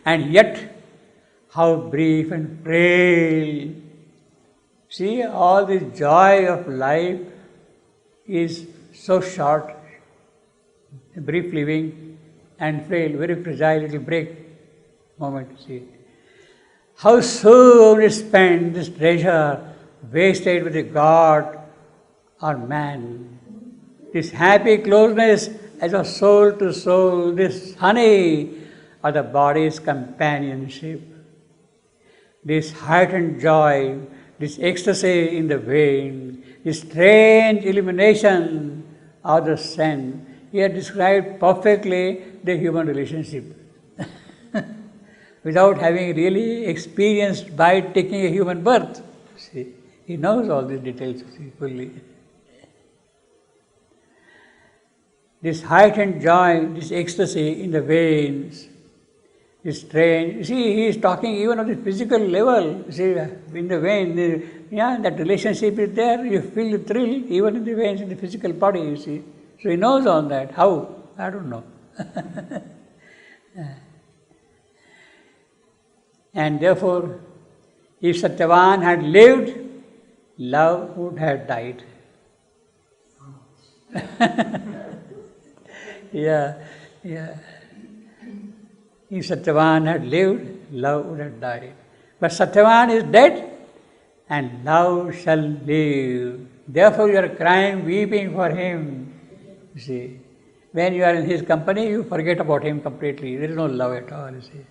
And yet, how brief and frail. See, all the joy of life is so short, brief living and frail, very fragile, it will break moment. See, how soon is spent this treasure wasted with a god or man. This happy closeness as of soul to soul, this honey of the body's companionship, this heightened joy, this ecstasy in the vein, this strange illumination of the sun. He had described perfectly the human relationship without having really experienced by taking a human birth. See, he knows all these details fully. This heightened joy, this ecstasy in the veins, this strange. You see, he is talking even on the physical level. You see, in the vein, that relationship is there. You feel the thrill even in the veins, in the physical body. You see, so he knows all that. How? I don't know. And therefore, if Satyavan had lived, love would have died. Yeah. If Satyavan had lived, love would have died. But Satyavan is dead, and love shall live. Therefore you are crying, weeping for him. You see, when you are in his company, you forget about him completely. There is no love at all, you see.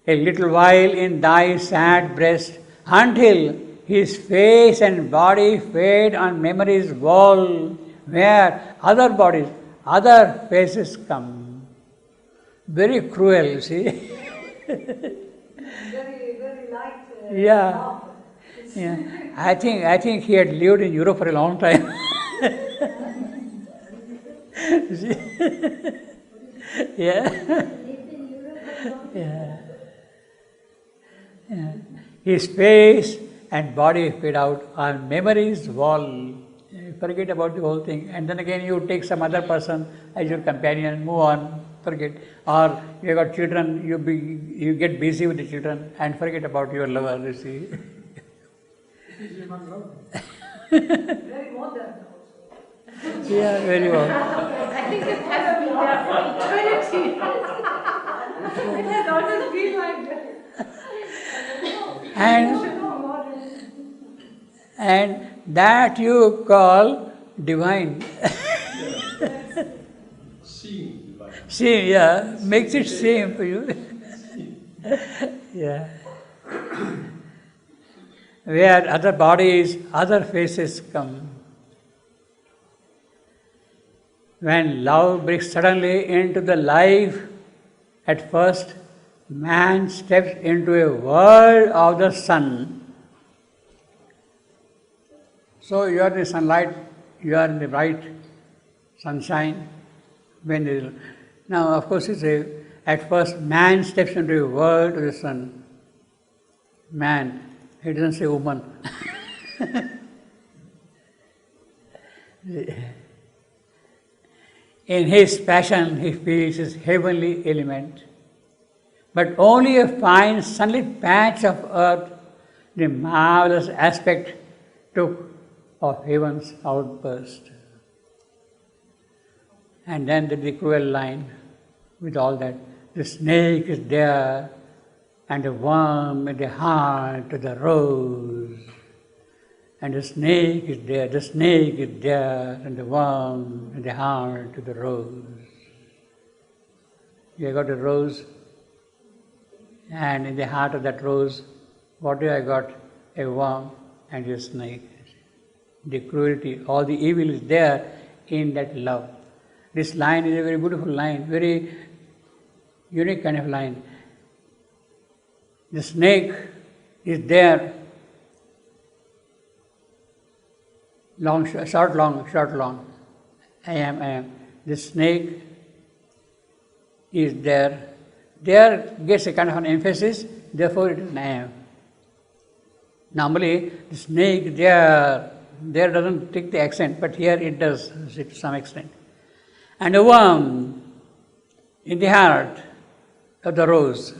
A little while in thy sad breast, until his face and body fade on memory's wall, where other bodies, other faces come. Very cruel, you see. very light. Yeah. I think he had lived in Europe for a long time. Yeah. His face and body fade out on memory's wall. You forget about the whole thing, and then again you take some other person as your companion, move on, forget. Or you got children, you get busy with the children and forget about your lover, you see. Very modern also. Yeah, very well. I think it has been there for eternity. It has always been like that. And that you call divine. Seem divine. Seem, yeah, makes it seem for you. Yeah. Where other bodies, other faces come. When love breaks suddenly into the life, at first, man steps into a world of the sun. So you are in the sunlight, you are in the bright sunshine. Now, of course, at first, man steps into a world of the sun. Man, he doesn't say woman. In his passion, he feels his heavenly element. But only a fine sunlit patch of earth, the marvelous aspect took of heaven's outburst. And then the cruel line with all that. The snake is there, and the worm in the heart of the rose. And the snake is there, and the worm in the heart of the rose. You got a rose, and in the heart of that rose, what do I got? A worm and a snake. The cruelty, all the evil is there in that love. This line is a very beautiful line, very unique kind of line. The snake is there, long, short, long. I am. The snake is there. There gets a kind of an emphasis, therefore it is I am. Normally, the snake there doesn't take the accent, but here it does to some extent. And a worm in the heart, of the rose.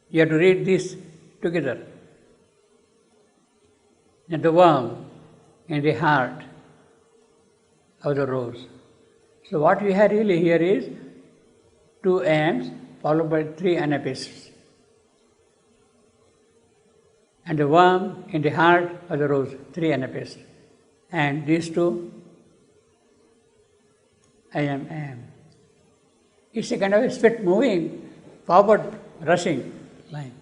You have to read this together. And the worm in the heart of the rose. So what we have really here is 2 AMs followed by 3 anapaests. And the worm in the heart of the rose, 3 anapaests. And these 2 AM. It's a kind of a swift moving, forward rushing line.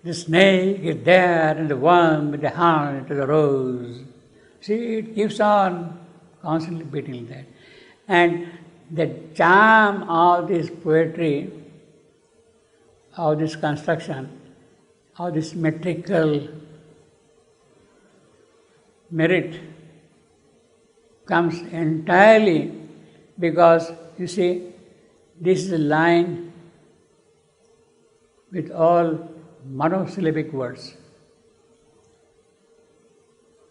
The snake is there and the worm in the heart of the rose. See, it keeps on constantly beating that. And the charm of this poetry, of this construction, of this metrical merit comes entirely because, you see, this is a line with all monosyllabic words.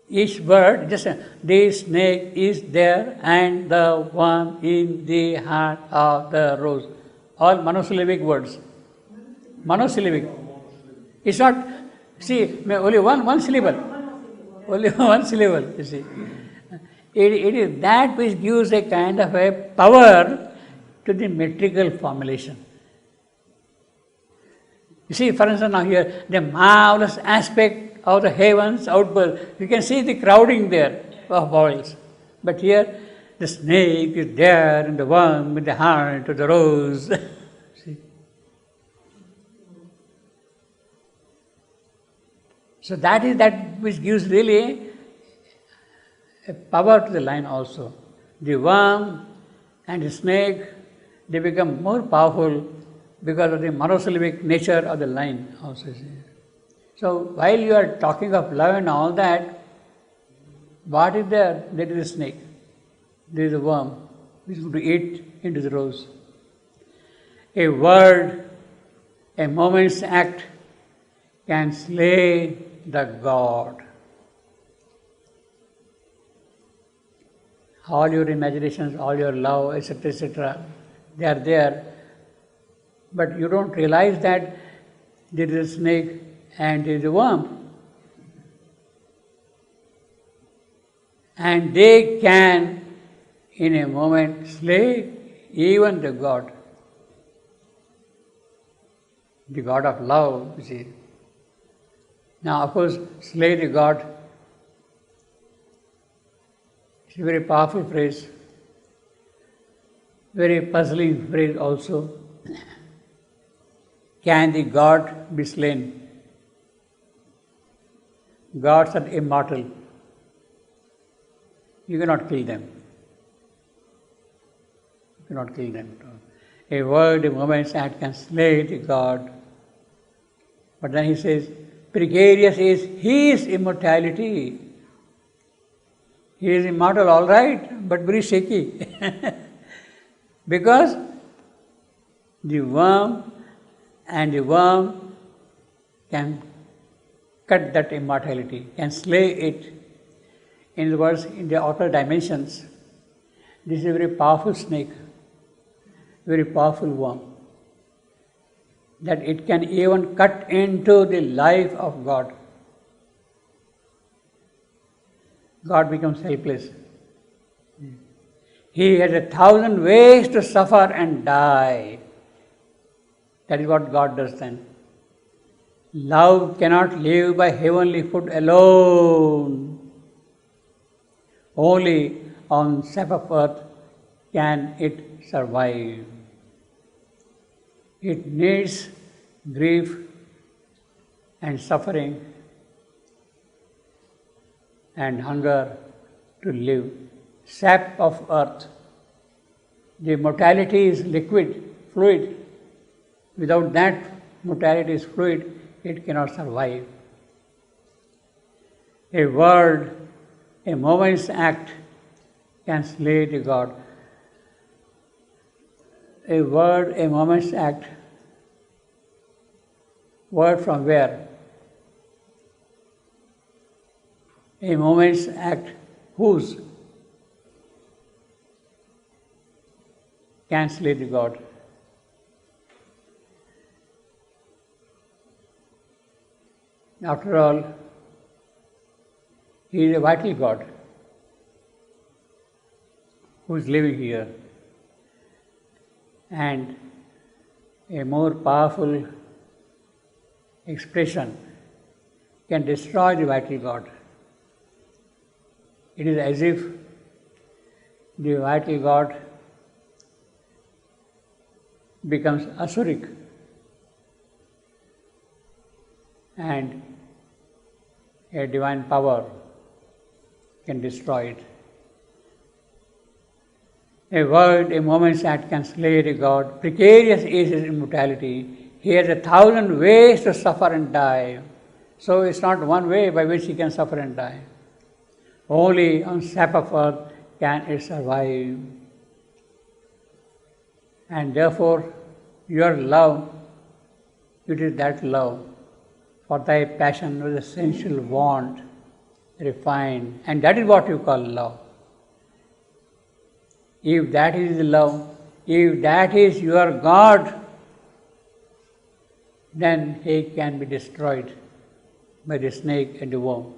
Each word, just the snake is there and the worm in the heart of the rose. All monosyllabic words. Monosyllabic. It's not, see, only one syllable. Only one syllable, you see. It is that which gives a kind of a power to the metrical formulation. You see, for instance, now here, the marvelous aspect of the heavens outburst. You can see the crowding there of vowels. But here, the snake is there and the worm with the heart of the rose. See? So that is that which gives really a power to the line also. The worm and the snake, they become more powerful because of the monosyllabic nature of the line also. So while you are talking of love and all that, what is there? There is a snake. There is a worm which is going to eat into the rose. A word, a moment's act can slay the god. All your imaginations, all your love, etc., they are there. But you don't realize that there is a snake and there is a worm. And they can, in a moment, slay even the god. The god of love, you see. Now, of course, slay the god. It's a very powerful phrase, very puzzling phrase also. Can the god be slain? Gods are immortal. You cannot kill them. You cannot kill them. A word, a moment's act can slay the god. But then he says, precarious is his immortality. He is immortal, all right, but very shaky. Because the worm and the worm can cut that immortality, can slay it. In other words, in the outer dimensions, this is a very powerful snake, very powerful worm, that it can even cut into the life of God. God becomes helpless. He has 1,000 ways to suffer and die. That is what God does then. Love cannot live by heavenly food alone. Only on sap of earth can it survive. It needs grief and suffering and hunger to live. Sap of earth. The mortality is liquid, fluid. Without that, mortality is fluid, it cannot survive. A word, a moment's act can slay the god. A word, a moment's act. Word from where? A moment's act, whose? Can slay the god. After all, he is a vital God who is living here. And a more powerful expression can destroy the vital God. It is as if the vital God becomes asuric and a divine power can destroy it. A word, a moment's act can slay the God. Precarious is his immortality. He has 1,000 ways to suffer and die. So it's not one way by which he can suffer and die. Only on sap of earth can it survive. And therefore, your love, it is that love. For thy passion was a sensual want, refined, and that is what you call love. If that is love, if that is your God, then he can be destroyed by the snake and the worm.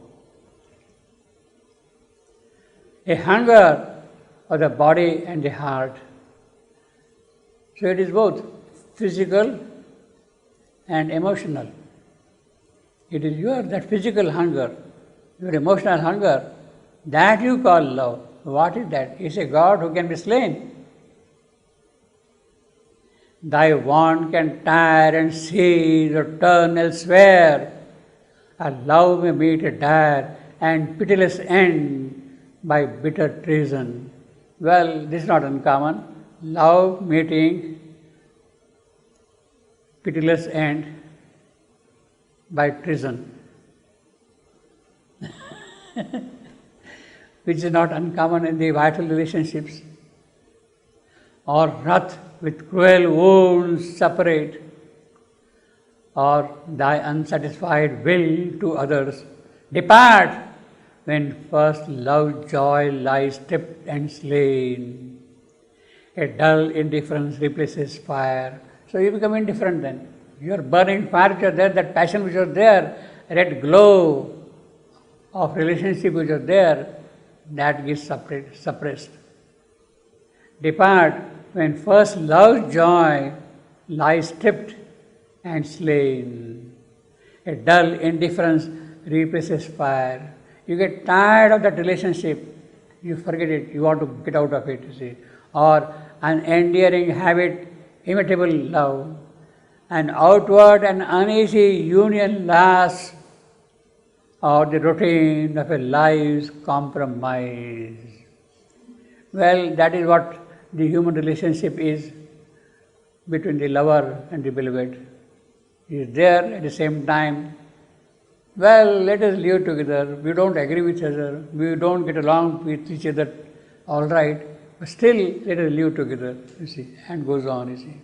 A hunger of the body and the heart. So it is both physical and emotional. It is that physical hunger, your emotional hunger, that you call love. What is that? It's a God who can be slain. Thy want can tire and cease or turn elsewhere. A love may meet a dire and pitiless end by bitter treason. Well, this is not uncommon. Love meeting pitiless end by treason. Which is not uncommon in the vital relationships. Or wrath with cruel wounds separate, or thy unsatisfied will to others depart when first love joy lies stripped and slain. A dull indifference replaces fire. So you become indifferent then. Your burning fire which was there, that passion which was there, red glow of relationship which was there, that gets suppressed. Depart when first love's joy lies stripped and slain. A dull indifference replaces fire. You get tired of that relationship, you forget it, you want to get out of it, you see. Or an endearing habit, imitable love. An outward and uneasy union lasts, or the routine of a life's compromise. Well, that is what the human relationship is between the lover and the beloved. He is there at the same time. Well, let us live together. We don't agree with each other. We don't get along with each other. All right. But still, let us live together, you see, and goes on, you see.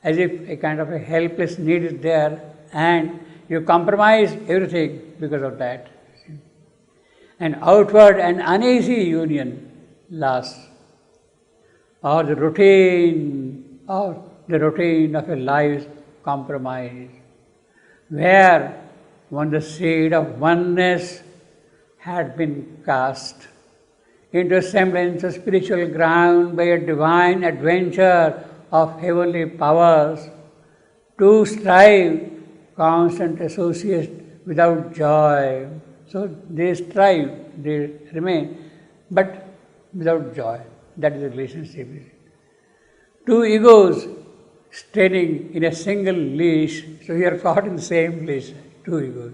As if a kind of a helpless need is there, and you compromise everything because of that. An outward and uneasy union lasts, or the routine of a life's compromise, where when the seed of oneness had been cast into a semblance of spiritual ground by a divine adventure of heavenly powers, to strive, constant associates without joy. So they strive, they remain, but without joy. That is the relationship. Two egos straining in a single leash, so you are caught in the same leash, two egos.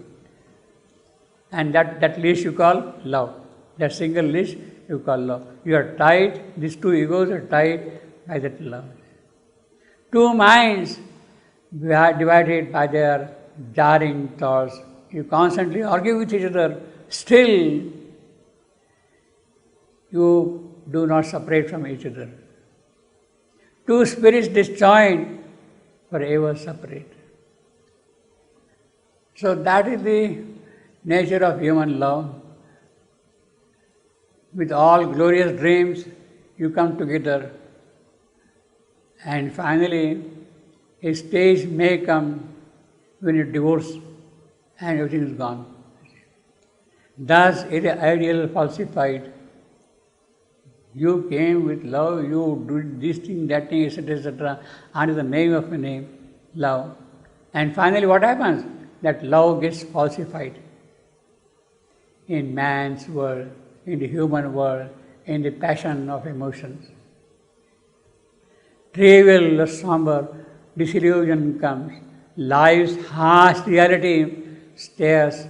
And that leash you call love. That single leash you call love. You are tied, these two egos are tied by that love. Two minds divided by their jarring thoughts. You constantly argue with each other, still you do not separate from each other. Two spirits disjoined, forever separate. So that is the nature of human love. With all glorious dreams, you come together, and finally a stage may come when you divorce and everything is gone. Thus, it is ideal falsified. You came with love, you did this thing, that thing, etc., under the name of a name, love. And finally, what happens? That love gets falsified in man's world, in the human world, in the passion of emotions. Trivial, somber disillusion comes. Life's harsh reality stares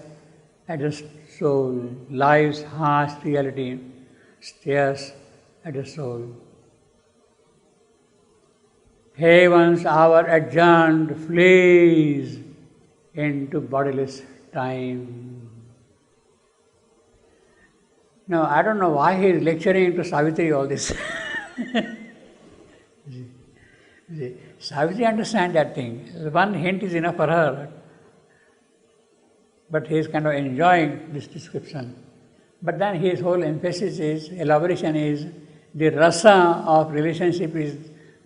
at the soul. Life's harsh reality stares at the soul. Heaven's hour adjourned flees into bodiless time. Now, I don't know why he is lecturing to Savitri all this. Savitri understands that thing. One hint is enough for her. But he is kind of enjoying this description. But then his whole emphasis is, elaboration is, the rasa of relationship is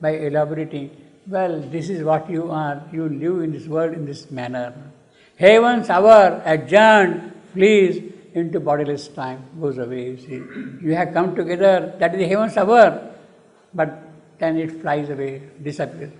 by elaborating, well, this is what you are, you live in this world in this manner. Heaven's hour adjourned flees into bodiless time, goes away, you see. You have come together, that is the heaven's hour, but then it flies away, disappears.